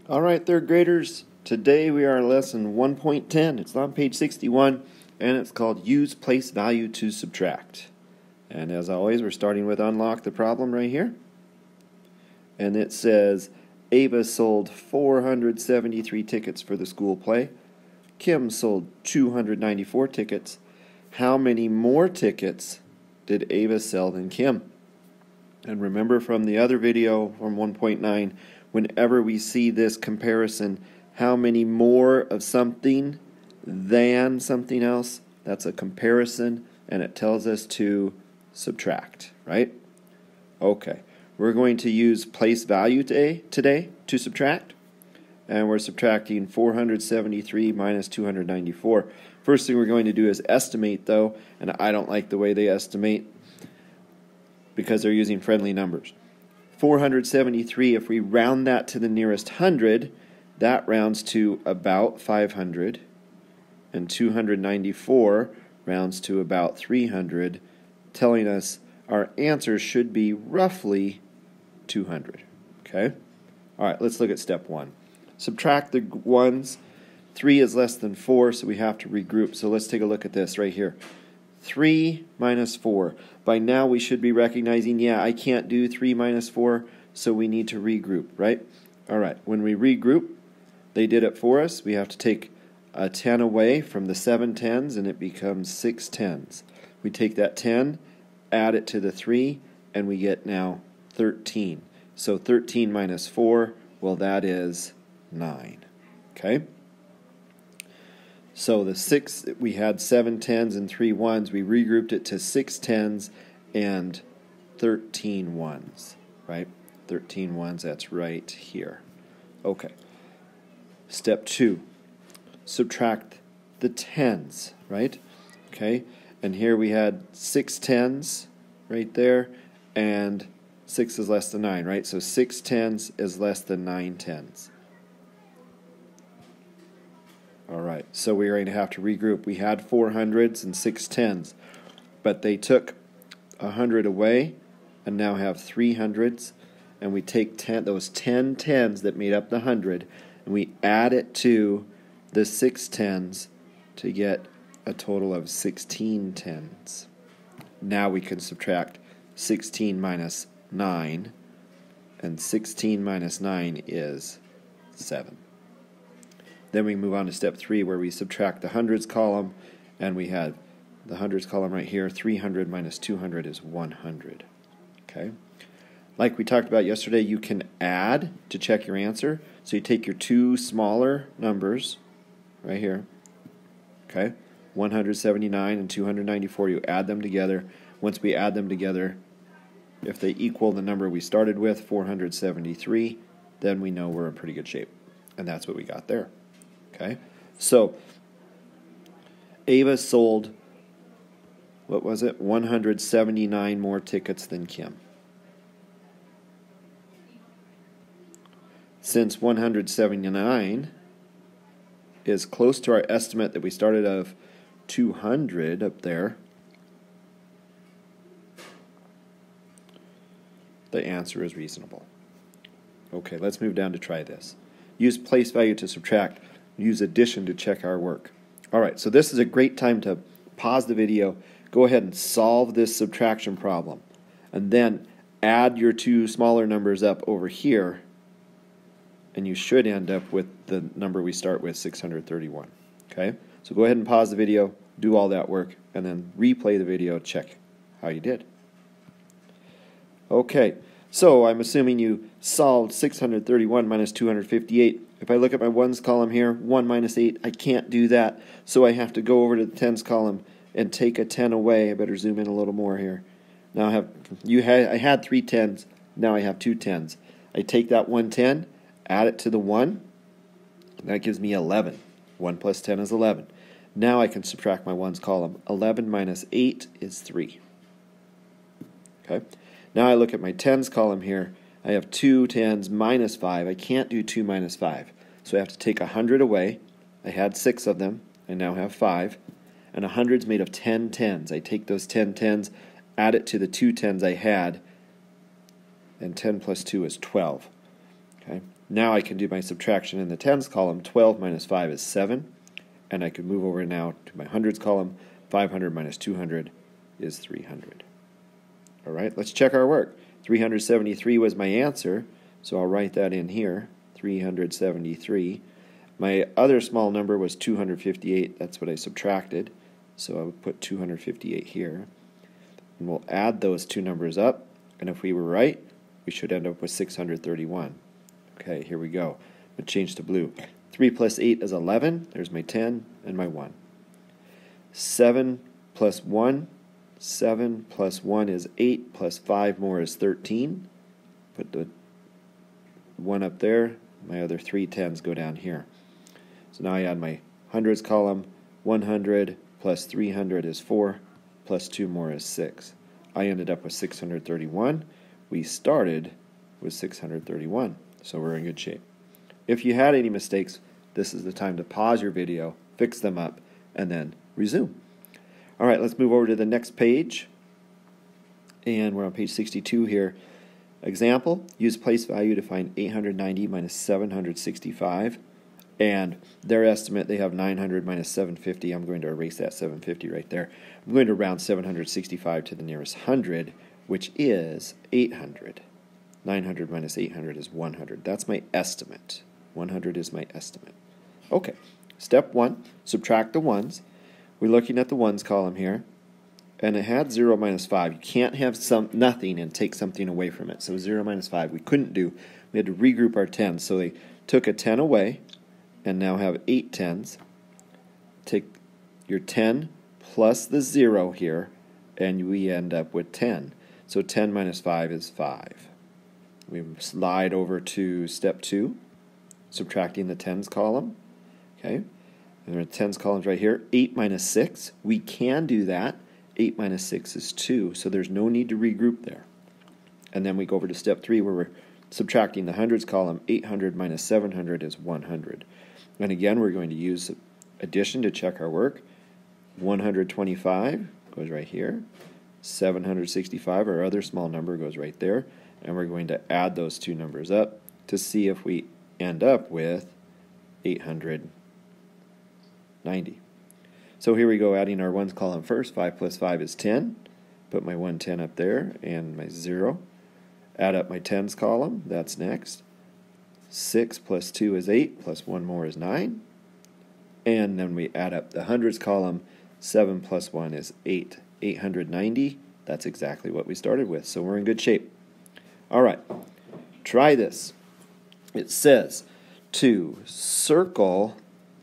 All right, third graders, today we are on lesson 1.10. It's on page 61, and it's called Use Place Value to Subtract. And as always, we're starting with unlock the problem right here. And it says, Ava sold 473 tickets for the school play. Kim sold 294 tickets. How many more tickets did Ava sell than Kim? And remember from the other video from 1.9, whenever we see this comparison, how many more of something than something else, that's a comparison, and it tells us to subtract, right? Okay, we're going to use place value today to subtract, and we're subtracting 473 minus 294. First thing we're going to do is estimate, though, and I don't like the way they estimate because they're using friendly numbers. 473, if we round that to the nearest hundred, that rounds to about 500, and 294 rounds to about 300, telling us our answer should be roughly 200. Okay? All right, let's look at step one. Subtract the ones. 3 is less than 4, so we have to regroup. So let's take a look at this right here. 3 minus 4. By now we should be recognizing, yeah, I can't do 3 minus 4, so we need to regroup, right? All right, when we regroup, they did it for us. We have to take a 10 away from the 7 tens, and it becomes 6 tens. We take that 10, add it to the 3, and we get now 13. So 13 minus 4, well, that is 9. Okay? So the 6, we had 7 tens and 3 ones. We regrouped it to 6 tens and 13 ones, right? 13 ones, that's right here. Okay. Step 2, subtract the tens, right? Okay, and here we had 6 tens right there, and 6 is less than 9, right? So 6 tens is less than 9 tens. All right, so we're going to have to regroup. We had 4 hundreds and 6 tens, but they took 100 away and now have 3 hundreds, and we take those 10 tens that made up the 100, and we add it to the 6 tens to get a total of 16 tens. Now we can subtract 16 minus 9, and 16 minus 9 is 7. Then we move on to step 3, where we subtract the hundreds column, and we have the hundreds column right here. 300 minus 200 is 100. Okay? Like we talked about yesterday, you can add to check your answer. So you take your two smaller numbers right here, okay? 179 and 294, you add them together. Once we add them together, if they equal the number we started with, 473, then we know we're in pretty good shape. And that's what we got there. Okay, so Ava sold, what was it, 179 more tickets than Kim. Since 179 is close to our estimate that we started of 200 up there, the answer is reasonable. Okay, let's move down to try this. Use place value to subtract. Use addition to check our work. All right, so this is a great time to pause the video, go ahead and solve this subtraction problem, and then add your two smaller numbers up over here, and you should end up with the number we start with, 631. Okay, so go ahead and pause the video, do all that work, and then replay the video, check how you did. Okay, so I'm assuming you solved 631 minus 258. If I look at my ones column here, 1 minus 8, I can't do that. So I have to go over to the tens column and take a 10 away. I better zoom in a little more here. Now I had 3 tens, now I have 2 tens. I take that 1 10, add it to the 1, and that gives me 11. 1 plus 10 is 11. Now I can subtract my ones column. 11 minus 8 is 3. Okay. Now I look at my tens column here. I have 2 tens minus 5. I can't do 2 minus 5. So I have to take 100 away. I had 6 of them. I now have 5. And 100 is made of 10 tens. I take those 10 tens, add it to the 2 tens I had, and 10 plus 2 is 12. Okay. Now I can do my subtraction in the tens column. 12 minus 5 is 7. And I can move over now to my hundreds column. 500 minus 200 is 300. All right, let's check our work. 373 was my answer, so I'll write that in here, 373. My other small number was 258. That's what I subtracted, so I would put 258 here. And we'll add those two numbers up, and if we were right, we should end up with 631. Okay, here we go. I'm going to change to blue. 3 plus 8 is 11. There's my 10 and my 1. 7 plus 1. 7 plus 1 is 8, plus 5 more is 13. Put the 1 up there. My other 3 tens go down here. So now I add my hundreds column. 100 plus 300 is 4, plus 2 more is 6. I ended up with 631. We started with 631, so we're in good shape. If you had any mistakes, this is the time to pause your video, fix them up, and then resume. All right, let's move over to the next page. And we're on page 62 here. Example, use place value to find 890 minus 765. And their estimate, they have 900 minus 750. I'm going to erase that 750 right there. I'm going to round 765 to the nearest hundred, which is 800. 900 minus 800 is 100. That's my estimate. 100 is my estimate. Okay, step 1, subtract the ones. We're looking at the ones column here, and it had 0 minus 5. You can't have nothing and take something away from it. So 0 minus 5 we couldn't do. We had to regroup our tens. So they took a 10 away and now have 8 tens. Take your 10 plus the 0 here, and we end up with 10. So 10 minus 5 is 5. We slide over to step 2, subtracting the tens column. Okay, and the tens column's right here. 8 minus 6, we can do that. 8 minus 6 is 2, so there's no need to regroup there. And then we go over to step 3 where we're subtracting the hundreds column. 800 minus 700 is 100. And again, we're going to use addition to check our work. 125 goes right here. 765, our other small number, goes right there. And we're going to add those two numbers up to see if we end up with 890. So here we go, adding our ones column first. 5 plus 5 is 10. Put my 110 up there and my 0. Add up my tens column. That's next. 6 plus 2 is 8, plus 1 more is 9. And then we add up the hundreds column. 7 plus 1 is 8. 890. That's exactly what we started with, so we're in good shape. All right, try this. It says to circle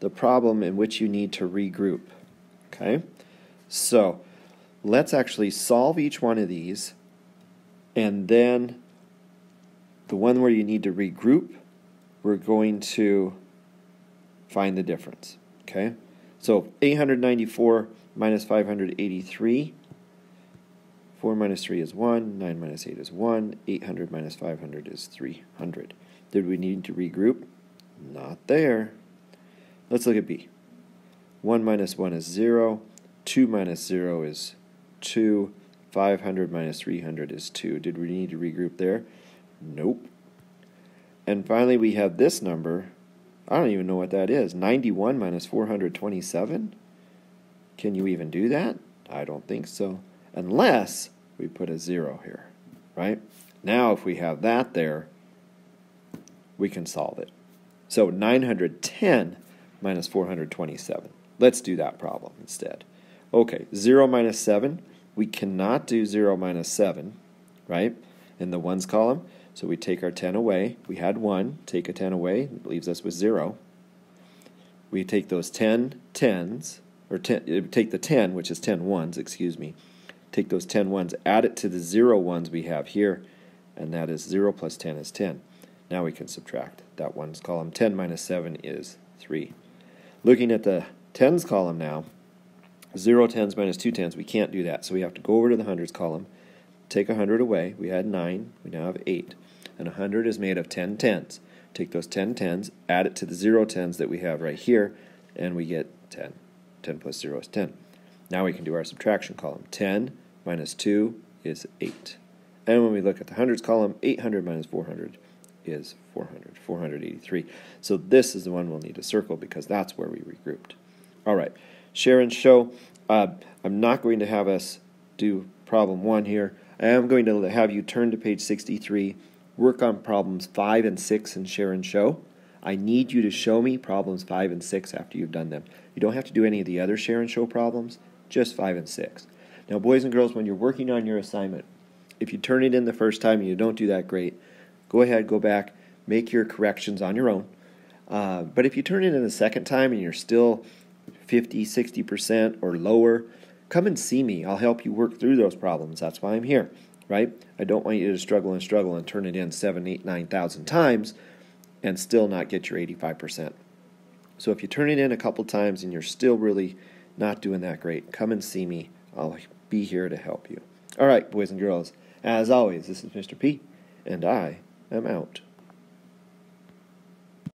the problem in which you need to regroup. Okay, so let's actually solve each one of these, and then the one where you need to regroup, we're going to find the difference. Okay, so 894 minus 583. 4 minus 3 is 1, 9 minus 8 is 1, 800 minus 500 is 300. Did we need to regroup? Not there. Let's look at B. 1 minus 1 is 0, 2 minus 0 is 2, 500 minus 300 is 2. Did we need to regroup there? Nope. And finally we have this number. I don't even know what that is. 91 minus 427? Can you even do that? I don't think so. Unless we put a 0 here, right? Now if we have that there, we can solve it. So 910 minus 427. Let's do that problem instead. Okay, 0 minus 7. We cannot do 0 minus 7, right, in the ones column. So we take our 10 away. We had 1. Take a 10 away. It leaves us with 0. We take those 10 tens, or take the 10, which is 10 ones, excuse me. Take those 10 ones, add it to the 0 ones we have here, and that is 0 plus 10 is 10. Now we can subtract that ones column. 10 minus 7 is 3. Looking at the tens column now, 0 tens minus 2 tens, we can't do that. So we have to go over to the hundreds column, take 100 away. We had 9, we now have 8. And 100 is made of 10 tens. Take those 10 tens, add it to the 0 tens that we have right here, and we get 10. 10 plus 0 is 10. Now we can do our subtraction column. 10 minus 2 is 8. And when we look at the hundreds column, 800 minus 400 is 483. So this is the one we'll need to circle because that's where we regrouped. All right, share and show. I'm not going to have us do problem 1 here. I am going to have you turn to page 63, work on problems 5 and 6 in share and show. I need you to show me problems 5 and 6 after you've done them. You don't have to do any of the other share and show problems, just 5 and 6. Now, boys and girls, when you're working on your assignment, if you turn it in the first time and you don't do that great, go ahead, go back, make your corrections on your own. But if you turn it in the second time and you're still 50, 60% or lower, come and see me. I'll help you work through those problems. That's why I'm here, right? I don't want you to struggle and turn it in 7, 8, 9,000 times and still not get your 85%. So if you turn it in a couple times and you're still really not doing that great, come and see me. I'll be here to help you. All right, boys and girls, as always, this is Mr. P, and I am out.